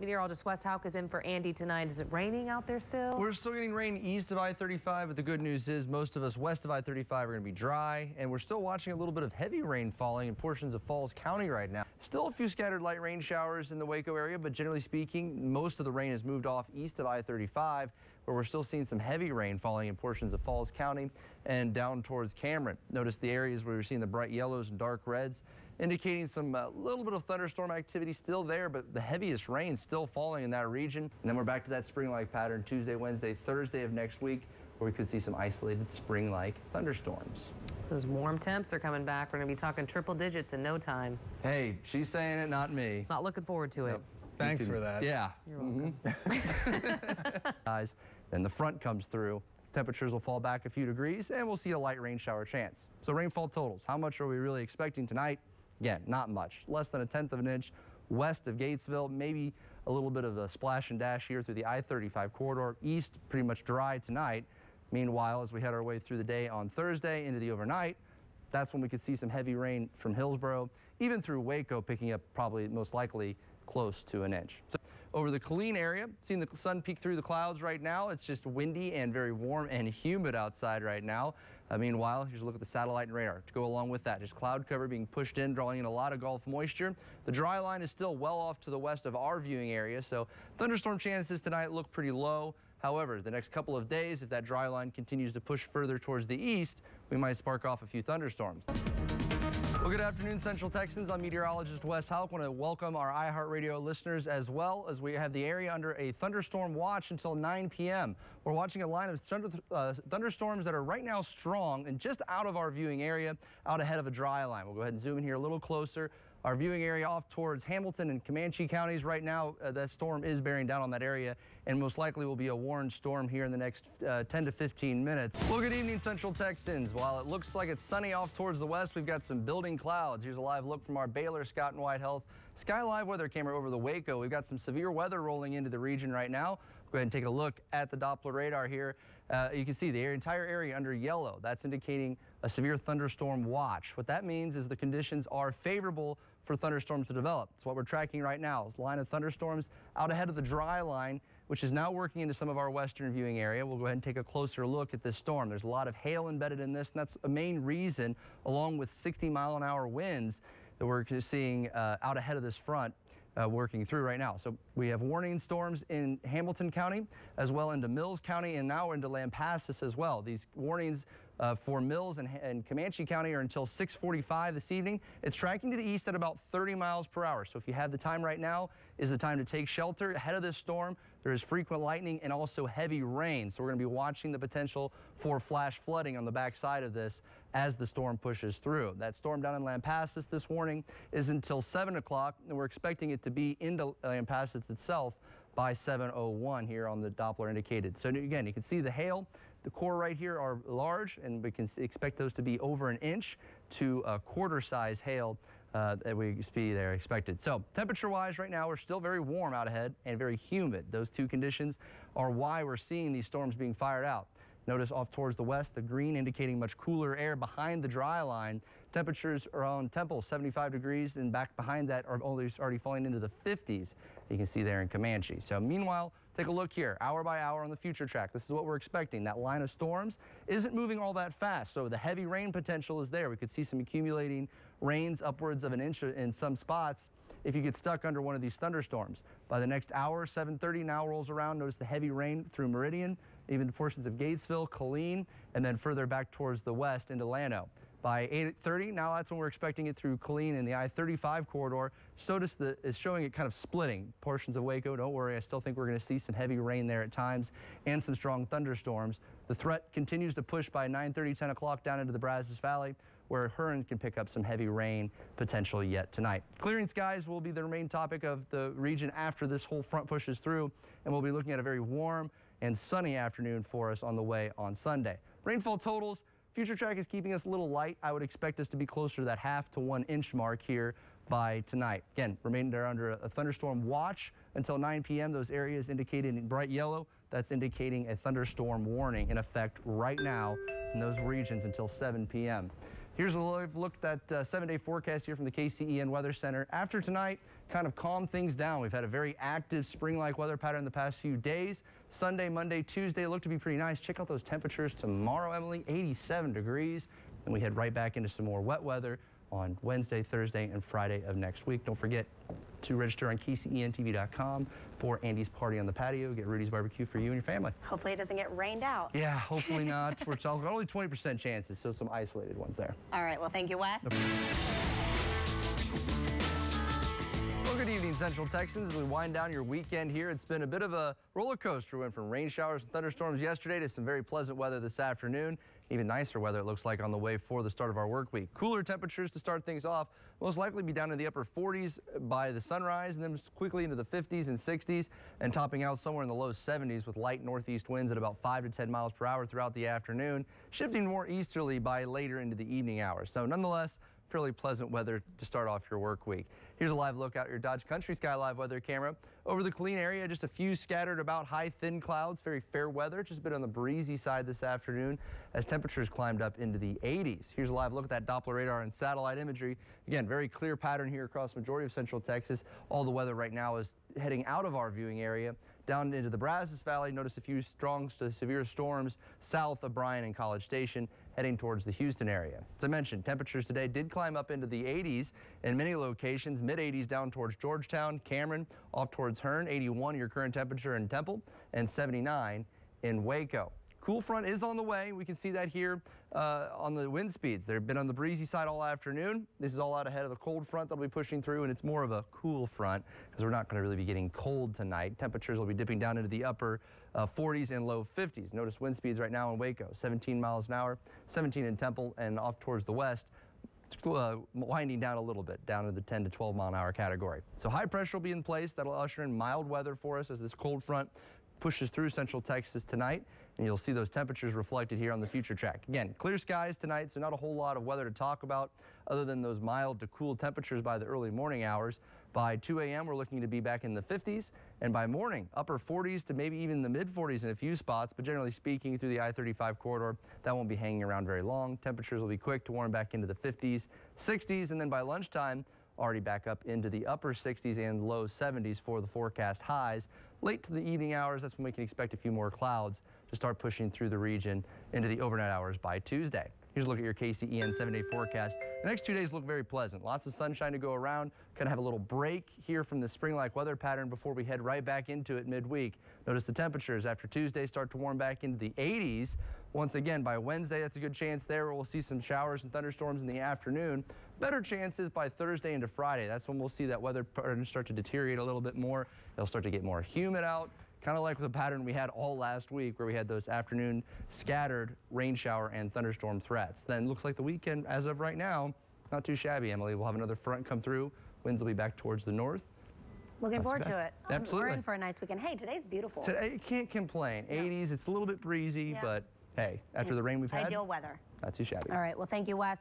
Meteorologist Wes Houx is in for Andy tonight. Is it raining out there still? We're still getting rain east of I-35, but the good news is most of us west of I-35 are going to be dry, and we're still watching a little bit of heavy rain falling in portions of Falls County right now. Still a few scattered light rain showers in the Waco area, but generally speaking, most of the rain has moved off east of I-35, where we're still seeing some heavy rain falling in portions of Falls County and down towards Cameron. Notice the areas where we're seeing the bright yellows and dark reds, indicating some little bit of thunderstorm activity still there, but the heaviest rain still falling in that region. And then we're back to that spring-like pattern Tuesday, Wednesday, Thursday of next week, where we could see some isolated spring-like thunderstorms. Those warm temps are coming back. We're going to be talking triple digits in no time. Hey, she's saying it, not me. Not looking forward to it. Yep. Thanks for that. You're welcome. Guys, then the front comes through. Temperatures will fall back a few degrees, and we'll see a light rain shower chance. So rainfall totals, how much are we really expecting tonight? Again, not much. Less than 1/10 of an inch west of Gatesville, maybe a little bit of a splash and dash here through the I-35 corridor. East, pretty much dry tonight. Meanwhile, as we head our way through the day on Thursday into the overnight, that's when we could see some heavy rain from Hillsboro, even through Waco, picking up probably most likely close to an inch. So over the Killeen area, seeing the sun peek through the clouds right now. It's just windy and very warm and humid outside right now. Meanwhile, here's a look at the satellite and radar to go along with that. Just cloud cover being pushed in, drawing in a lot of Gulf moisture. The dry line is still well off to the west of our viewing area, so thunderstorm chances tonight look pretty low. However, the next couple of days, if that dry line continues to push further towards the east, we might spark off a few thunderstorms. Well, good afternoon, Central Texans. I'm meteorologist Wes Houx. I want to welcome our iHeartRadio listeners as well, as we have the area under a thunderstorm watch until 9 p.m. We're watching a line of thunderstorms that are right now strong and just out of our viewing area, out ahead of a dry line. We'll go ahead and zoom in here a little closer. Our viewing area off towards Hamilton and Comanche counties right now, that storm is bearing down on that area and most likely will be a warned storm here in the next 10 to 15 minutes. Well, good evening, Central Texans. While it looks like it's sunny off towards the west, we've got some building clouds. Here's a live look from our Baylor Scott and White Health Sky Live weather camera over the Waco. We've got some severe weather rolling into the region right now. Go ahead and take a look at the Doppler radar here. You can see the entire area under yellow. That's indicating a severe thunderstorm watch. What that means is the conditions are favorable for thunderstorms to develop. It's what we're tracking right now. It's a line of thunderstorms out ahead of the dry line, which is now working into some of our western viewing area. We'll go ahead and take a closer look at this storm. There's a lot of hail embedded in this, and that's a main reason, along with 60-mile-an-hour winds, that we're seeing out ahead of this front. Working through right now. So we have warning storms in Hamilton County as well into Mills County and now into Lampasas as well. These warnings for Mills and Comanche County are until 6:45 this evening. It's tracking to the east at about 30 miles per hour. So if you have the time right now is the time to take shelter ahead of this storm. There is frequent lightning and also heavy rain. So we're going to be watching the potential for flash flooding on the backside of this as the storm pushes through. That storm down in Lampasas, this warning is until 7 o'clock, and we're expecting it to be into Lampasas itself by 7:01 here on the Doppler indicated. So again, you can see the hail. The core right here are large, and we can expect those to be over an inch to a quarter-size hail that we see there expected. So temperature-wise right now, we're still very warm out ahead and very humid. Those two conditions are why we're seeing these storms being fired out. Notice off towards the west, the green indicating much cooler air behind the dry line. Temperatures around Temple, 75 degrees, and back behind that are already falling into the 50s. You can see there in Comanche. So meanwhile, take a look here, hour by hour on the future track. This is what we're expecting. That line of storms isn't moving all that fast, so the heavy rain potential is there. We could see some accumulating rains upwards of an inch in some spots if you get stuck under one of these thunderstorms. By the next hour, 7:30 now rolls around. Notice the heavy rain through Meridian, even to portions of Gatesville, Killeen, and then further back towards the west into Llano. By 8:30, now that's when we're expecting it through Killeen and the I-35 corridor. SOTUS is showing it kind of splitting portions of Waco. Don't worry, I still think we're going to see some heavy rain there at times and some strong thunderstorms. The threat continues to push by 9:30, 10 o'clock down into the Brazos Valley, where Hearn can pick up some heavy rain potential yet tonight. Clearing skies will be the main topic of the region after this whole front pushes through, and we'll be looking at a very warm and sunny afternoon for us on the way on Sunday. Rainfall totals, future track is keeping us a little light. I would expect us to be closer to that 1/2 to 1 inch mark here by tonight. Again, remain there under a thunderstorm watch until 9 p.m. Those areas indicated in bright yellow, that's indicating a thunderstorm warning in effect right now in those regions until 7 p.m. Here's a look at that 7-day forecast here from the KCEN Weather Center. After tonight, kind of calm things down. We've had a very active spring-like weather pattern the past few days. Sunday, Monday, Tuesday look to be pretty nice. Check out those temperatures tomorrow, Emily, 87 degrees. And we head right back into some more wet weather on Wednesday, Thursday, and Friday of next week. Don't forget to register on KCENTV.com for Andy's Party on the Patio. Get Rudy's Barbecue for you and your family. Hopefully it doesn't get rained out. Yeah, hopefully not. We're talking only 20% chances, so some isolated ones there. All right, well, thank you, Wes. Well, good evening, Central Texans. As we wind down your weekend here, it's been a bit of a roller coaster. We went from rain showers and thunderstorms yesterday to some very pleasant weather this afternoon. Even nicer weather, it looks like, on the way for the start of our work week. Cooler temperatures to start things off. Most likely be down in the upper 40s by the sunrise, and then quickly into the 50s and 60s, and topping out somewhere in the low 70s with light northeast winds at about 5 to 10 miles per hour throughout the afternoon, shifting more easterly by later into the evening hours. So nonetheless, fairly pleasant weather to start off your work week. Here's a live look out your Dodge Country Sky Live weather camera. Over the Killeen area, just a few scattered about high, thin clouds. Very fair weather, just a bit on the breezy side this afternoon as temperatures climbed up into the 80s. Here's a live look at that Doppler radar and satellite imagery. Again, very clear pattern here across the majority of Central Texas. All the weather right now is heading out of our viewing area down into the Brazos Valley. Notice a few strong to severe storms south of Bryan and College Station, heading towards the Houston area. As I mentioned, temperatures today did climb up into the 80s in many locations, mid-80s down towards Georgetown, Cameron, off towards Hearn, 81 your current temperature in Temple, and 79 in Waco. Cool front is on the way. We can see that here on the wind speeds. They've been on the breezy side all afternoon. This is all out ahead of the cold front that'll be pushing through, and it's more of a cool front because we're not going to really be getting cold tonight. Temperatures will be dipping down into the upper 40s and low 50s. Notice wind speeds right now in Waco, 17 miles an hour, 17 in Temple, and off towards the west, winding down a little bit, down to the 10 to 12 mile an hour category. So high pressure will be in place. That'll usher in mild weather for us as this cold front pushes through Central Texas tonight, and you'll see those temperatures reflected here on the future track. Again, clear skies tonight, so not a whole lot of weather to talk about other than those mild to cool temperatures by the early morning hours. By 2 a.m., we're looking to be back in the 50s, and by morning, upper 40s to maybe even the mid 40s in a few spots, but generally speaking, through the I-35 corridor, that won't be hanging around very long. Temperatures will be quick to warm back into the 50s, 60s, and then by lunchtime, already back up into the upper 60s and low 70s for the forecast highs. Late to the evening hours, that's when we can expect a few more clouds to start pushing through the region into the overnight hours by Tuesday. Here's a look at your KCEN 7-day forecast. The next 2 days look very pleasant. Lots of sunshine to go around. Kind of have a little break here from the spring-like weather pattern before we head right back into it midweek. Notice the temperatures after Tuesday start to warm back into the 80s. Once again, by Wednesday, that's a good chance there. We'll see some showers and thunderstorms in the afternoon. Better chances by Thursday into Friday. That's when we'll see that weather pattern start to deteriorate a little bit more. It'll start to get more humid out. Kind of like the pattern we had all last week where we had those afternoon scattered rain shower and thunderstorm threats. Then looks like the weekend, as of right now, not too shabby, Emily. We'll have another front come through. Winds will be back towards the north. Looking forward to it. Absolutely. We're in for a nice weekend. Hey, today's beautiful. Today, you can't complain. No. 80s, it's a little bit breezy, but hey, after the rain we've had, ideal weather. Not too shabby. All right, well, thank you, Wes.